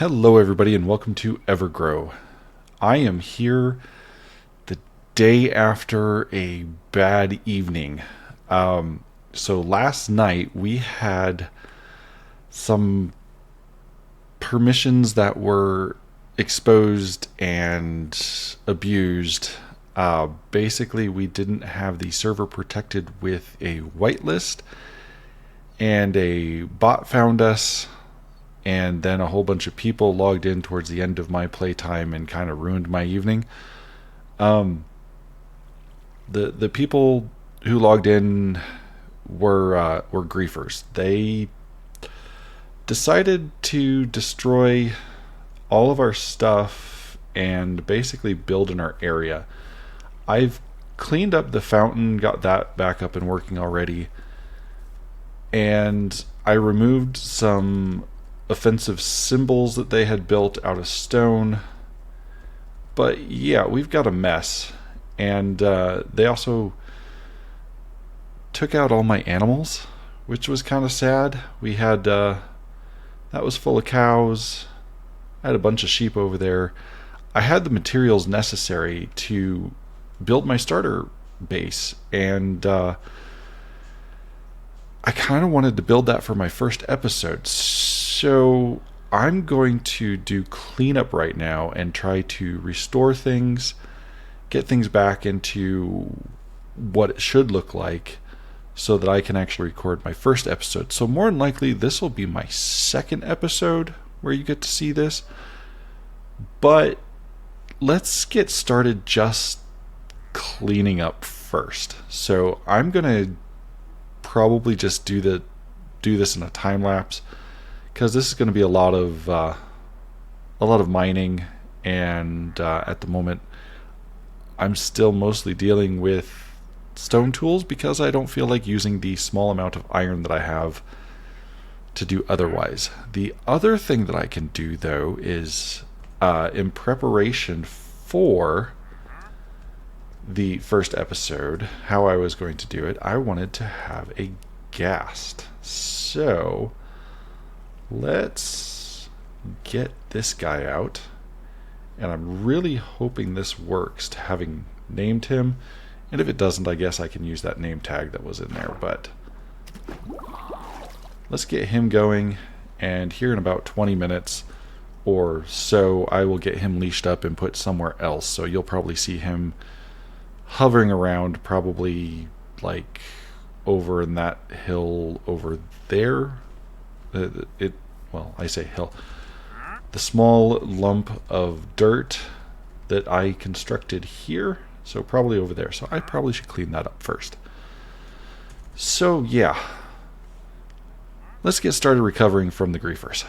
Hello, everybody, and welcome to EverGrow. I am here the day after a bad evening. So last night we had some permissions that were exposed and abused. Basically, we didn't have the server protected with a whitelist, and a bot found us, and then a whole bunch of people logged in towards the end of my playtime and kind of ruined my evening. Um, the people who logged in were griefers. They decided to destroy all of our stuff and basically build in our area. I've cleaned up the fountain, got that back up and working already, and I removed some offensive symbols that they had built out of stone. But yeah, we've got a mess. And they also took out all my animals, which was kind of sad. We had, that was full of cows. I had a bunch of sheep over there. I had the materials necessary to build my starter base, and I kind of wanted to build that for my first episode. So I'm going to do cleanup right now and try to restore things, get things back into what it should look like so that I can actually record my first episode. So more than likely this will be my second episode where you get to see this. But let's get started just cleaning up first. So I'm going to probably just do this in a time lapse, because this is going to be a lot of mining, and at the moment I'm still mostly dealing with stone tools because I don't feel like using the small amount of iron that I have to do otherwise. The other thing that I can do, though, is in preparation for the first episode, how I was going to do it, I wanted to have a ghast. So let's get this guy out, and I'm really hoping this works, to having named him. And if it doesn't, I guess I can use that name tag that was in there. But let's get him going, and here in about 20 minutes or so I will get him leashed up and put somewhere else. So you'll probably see him hovering around, probably like over in that hill over there. I say hill. The small lump of dirt that I constructed here. So probably over there. So I probably should clean that up first. So yeah, let's get started recovering from the griefers.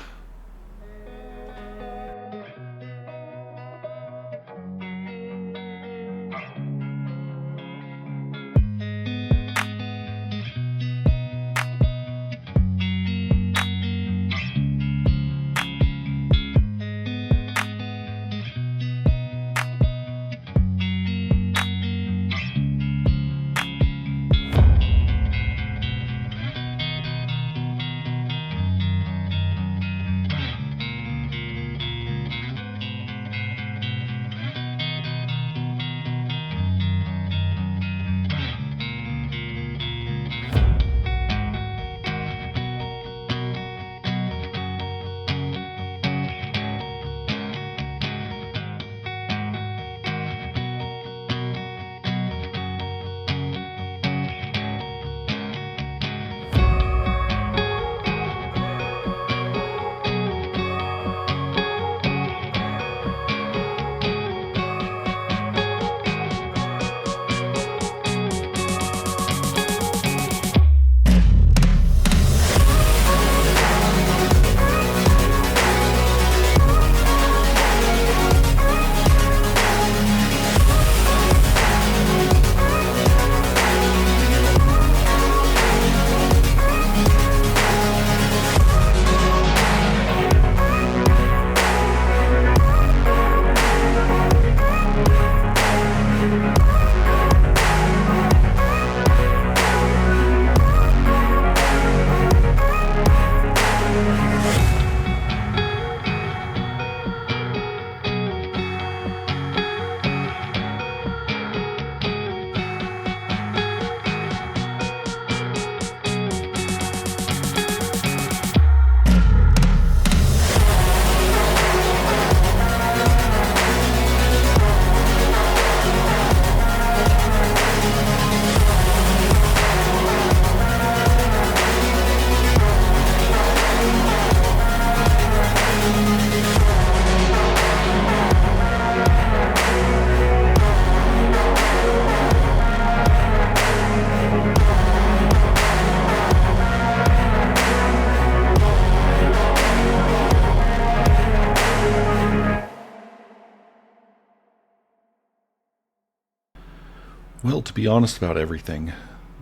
Well, to be honest about everything,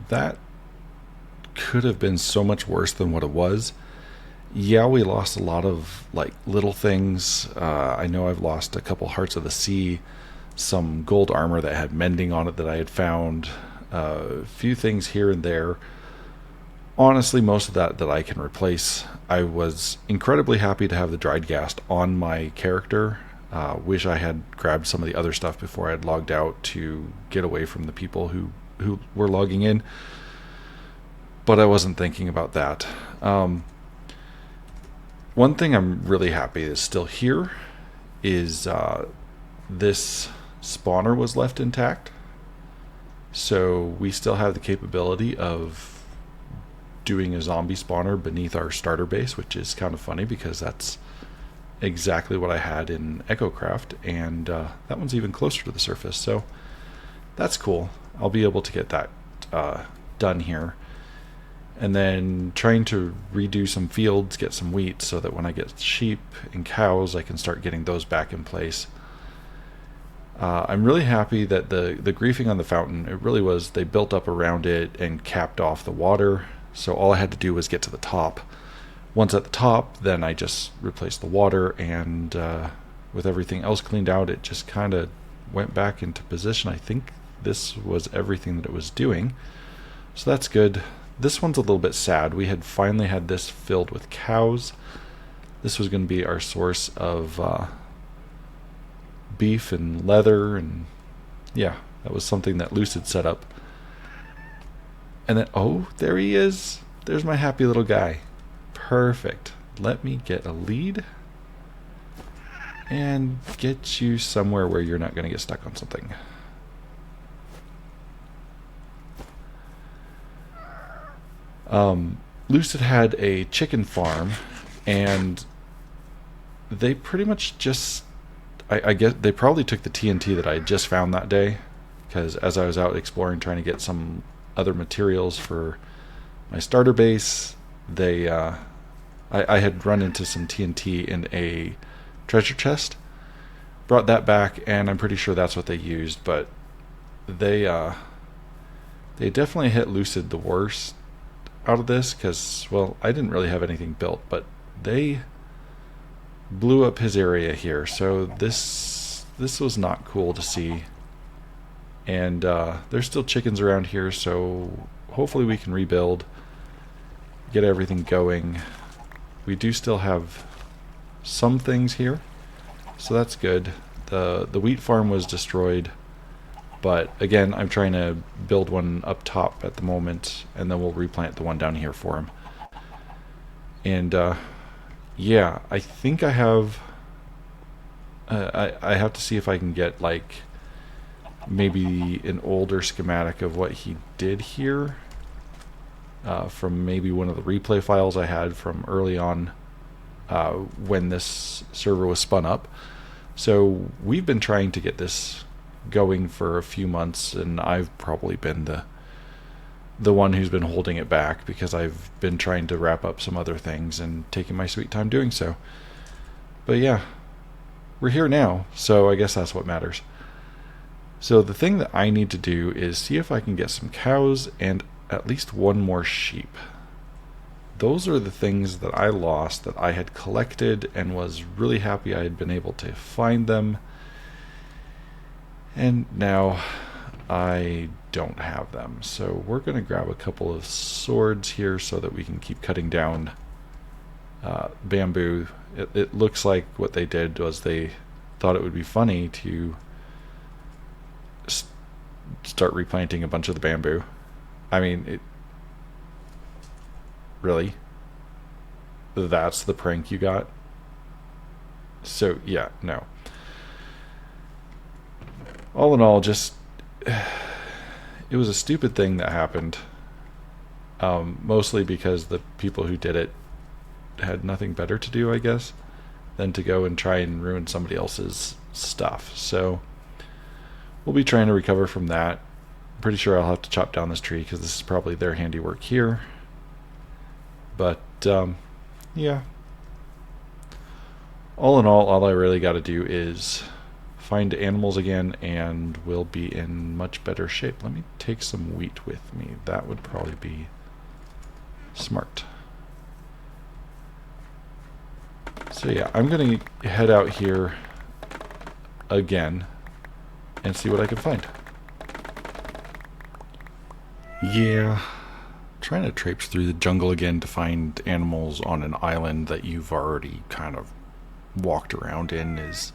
that could have been so much worse than what it was. Yeah, we lost a lot of like little things. I know I've lost a couple Hearts of the Sea, some gold armor that had mending on it that I had found, a few things here and there. Honestly, most of that I can replace. I was incredibly happy to have the dried ghast on my character. Wish I had grabbed some of the other stuff before I had logged out to get away from the people who were logging in, but I wasn't thinking about that. One thing I'm really happy is still here is this spawner was left intact. So we still have the capability of doing a zombie spawner beneath our starter base, which is kind of funny because that's exactly what I had in EchoCraft, and that one's even closer to the surface, so that's cool. I'll be able to get that done here. And then trying to redo some fields, get some wheat, so that when I get sheep and cows, I can start getting those back in place. I'm really happy that the griefing on the fountain, it really was, they built up around it and capped off the water, so all I had to do was get to the top. Once at the top, then I just replaced the water, and with everything else cleaned out, it just kind of went back into position. I think this was everything that it was doing, so that's good. This one's a little bit sad. We had finally had this filled with cows. This was going to be our source of beef and leather, and yeah, that was something that Lucid set up. And then, oh, there he is. There's my happy little guy. Perfect. Let me get a lead and get you somewhere where you're not going to get stuck on something. Lucid had a chicken farm, and they pretty much just, I guess they probably took the TNT that I had just found that day, because as I was out exploring trying to get some other materials for my starter base, I had run into some TNT in a treasure chest, brought that back, and I'm pretty sure that's what they used. But they definitely hit Lucid the worst out of this, because, well, I didn't really have anything built, but they blew up his area here, so this was not cool to see. And there's still chickens around here, so hopefully we can rebuild, get everything going. We do still have some things here, so that's good. The wheat farm was destroyed, but again, I'm trying to build one up top at the moment, and then we'll replant the one down here for him. And yeah, I think I have I have to see if I can get like maybe an older schematic of what he did here, from maybe one of the replay files I had from early on, when this server was spun up. So we've been trying to get this going for a few months, and I've probably been the one who's been holding it back, because I've been trying to wrap up some other things and taking my sweet time doing so. But yeah, we're here now, so I guess that's what matters. So the thing that I need to do is see if I can get some cows and at least one more sheep. Those are the things that I lost that I had collected and was really happy I had been able to find them. And now I don't have them. So we're going to grab a couple of swords here so that we can keep cutting down bamboo. It looks like what they did was they thought it would be funny to start replanting a bunch of the bamboo. I mean, really? That's the prank you got? So, yeah, no. All in all, just it was a stupid thing that happened. Mostly because the people who did it had nothing better to do, I guess, than to go and try and ruin somebody else's stuff. So we'll be trying to recover from that. I'm pretty sure I'll have to chop down this tree because this is probably their handiwork here. But yeah, all in all I really got to do is find animals again, and we'll be in much better shape. Let me take some wheat with me. That would probably be smart. So yeah, I'm going to head out here again and see what I can find. Yeah, trying to traipse through the jungle again to find animals on an island that you've already kind of walked around in is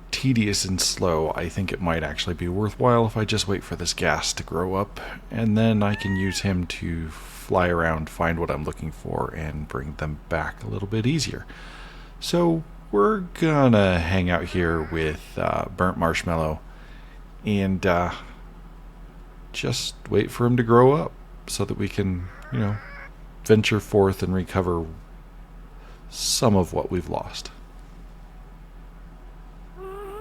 tedious and slow. I think it might actually be worthwhile if I just wait for this gas to grow up, and then I can use him to fly around, find what I'm looking for, and bring them back a little bit easier. So we're gonna hang out here with burnt marshmallow and just wait for him to grow up so that we can, venture forth and recover some of what we've lost.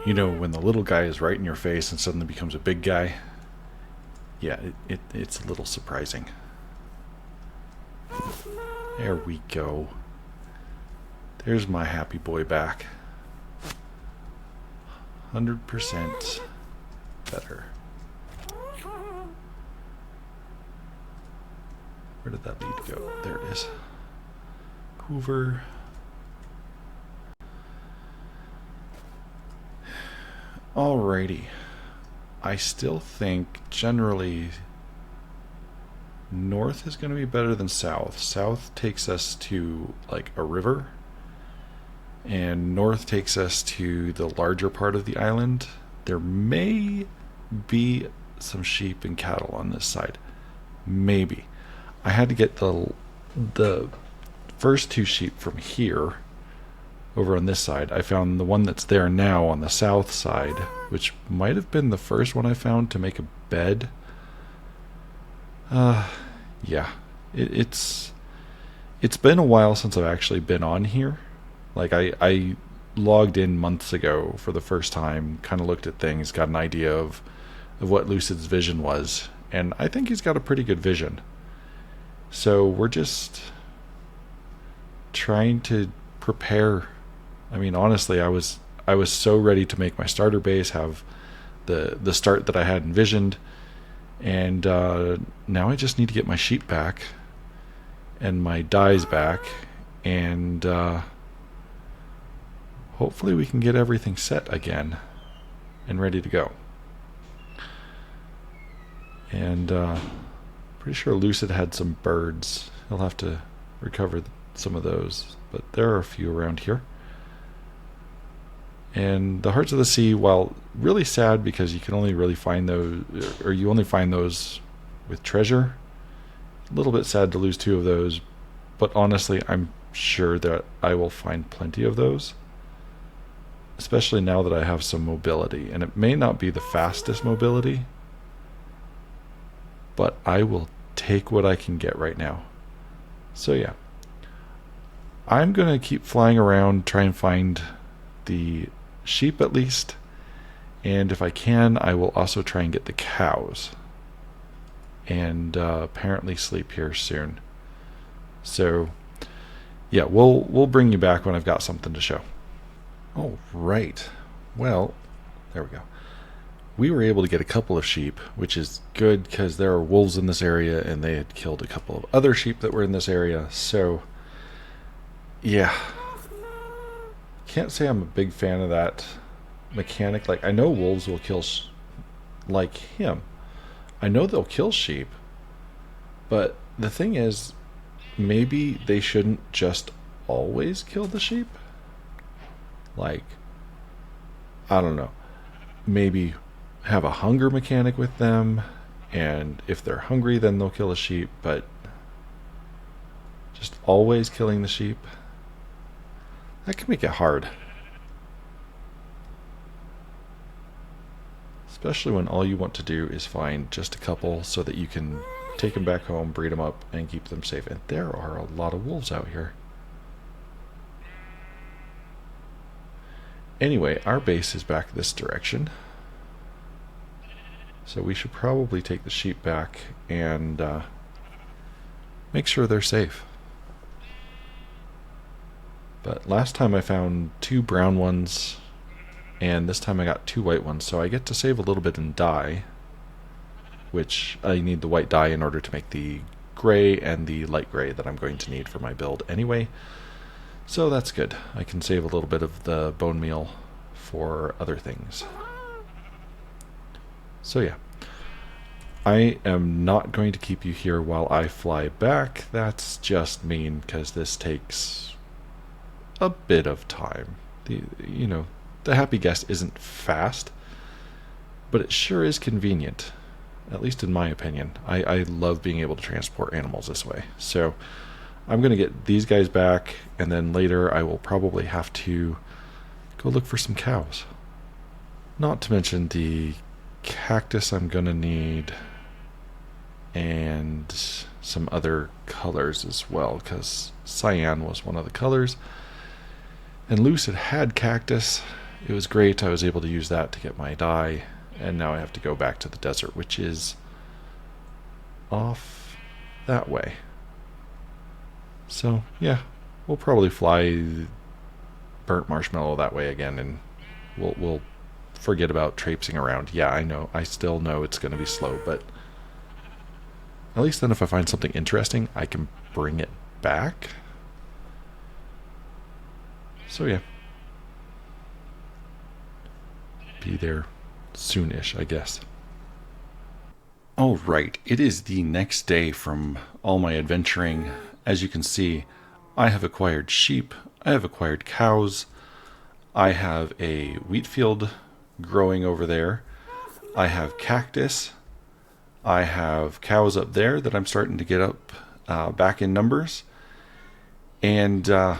When the little guy is right in your face and suddenly becomes a big guy, yeah, it's a little surprising. There we go. There's my happy boy back. 100% better. Where did that lead go? There it is. Hoover. Alrighty. I still think generally north is going to be better than south. South takes us to like a river, and north takes us to the larger part of the island. There may be some sheep and cattle on this side. Maybe. I had to get the first two sheep from here over on this side. I found the one that's there now on the south side, which might have been the first one I found to make a bed. Yeah. It's been a while since I've actually been on here. Like, I logged in months ago for the first time, kind of looked at things, got an idea of what Lucid's vision was, and I think he's got a pretty good vision. So we're just trying to prepare. I mean, honestly, I was so ready to make my starter base, have the start that I had envisioned, and now I just need to get my sheep back and my dyes back, and hopefully we can get everything set again and ready to go. And pretty sure Lucid had some birds. He'll have to recover some of those, but there are a few around here. And the Hearts of the Sea, while really sad because you can only really find those, or you only find those with treasure, a little bit sad to lose two of those, but honestly, I'm sure that I will find plenty of those, especially now that I have some mobility. And it may not be the fastest mobility, but I will take what I can get right now. So yeah, I'm going to keep flying around, try and find the sheep at least, and if I can, I will also try and get the cows, and apparently sleep here soon. So yeah, we'll bring you back when I've got something to show. Oh, right. Well, there we go. We were able to get a couple of sheep, which is good because there are wolves in this area, and they had killed a couple of other sheep that were in this area. So yeah, can't say I'm a big fan of that mechanic. Like, I know wolves will kill like him. I know they'll kill sheep, but the thing is, maybe they shouldn't just always kill the sheep. Like, I don't know, maybe have a hunger mechanic with them, and if they're hungry then they'll kill a sheep, but just always killing the sheep, that can make it hard. Especially when all you want to do is find just a couple so that you can take them back home, breed them up, and keep them safe. And there are a lot of wolves out here. Anyway, our base is back this direction, so we should probably take the sheep back and make sure they're safe. But last time I found two brown ones And this time I got 2 white ones, so I get to save a little bit in dye, which I need the white dye in order to make the gray and the light gray that I'm going to need for my build anyway. So that's good. I can save a little bit of the bone meal for other things. So yeah. I am not going to keep you here while I fly back. That's just mean because this takes a bit of time. The happy guest isn't fast, but it sure is convenient, at least in my opinion. I love being able to transport animals this way. So I'm going to get these guys back, and then later I will probably have to go look for some cows. Not to mention the cactus I'm going to need, and some other colors as well, because cyan was one of the colors. And Lucid had cactus. It was great. I was able to use that to get my dye, and now I have to go back to the desert, which is off that way. So yeah, we'll probably fly burnt marshmallow that way again, and we'll forget about traipsing around. Yeah, I know. I still know it's going to be slow, but at least then if I find something interesting, I can bring it back. So yeah. Be there soonish, I guess. All right, it is the next day from all my adventuring. As you can see, I have acquired sheep, I have acquired cows, I have a wheat field growing over there, I have cactus, I have cows up there that I'm starting to get up back in numbers, and I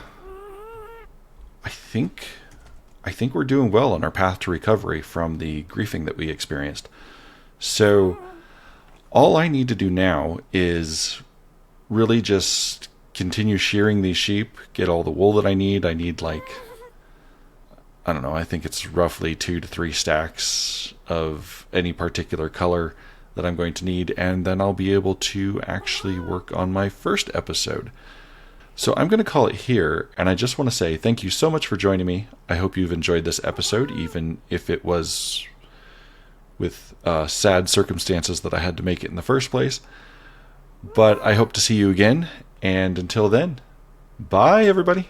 think we're doing well on our path to recovery from the griefing that we experienced. So all I need to do now is really just continue shearing these sheep, get all the wool that I need. I need I don't know, I think it's roughly 2 to 3 stacks of any particular color that I'm going to need, and then I'll be able to actually work on my first episode. So I'm going to call it here, and I just want to say thank you so much for joining me. I hope you've enjoyed this episode, even if it was with sad circumstances that I had to make it in the first place. But I hope to see you again, and until then, bye everybody.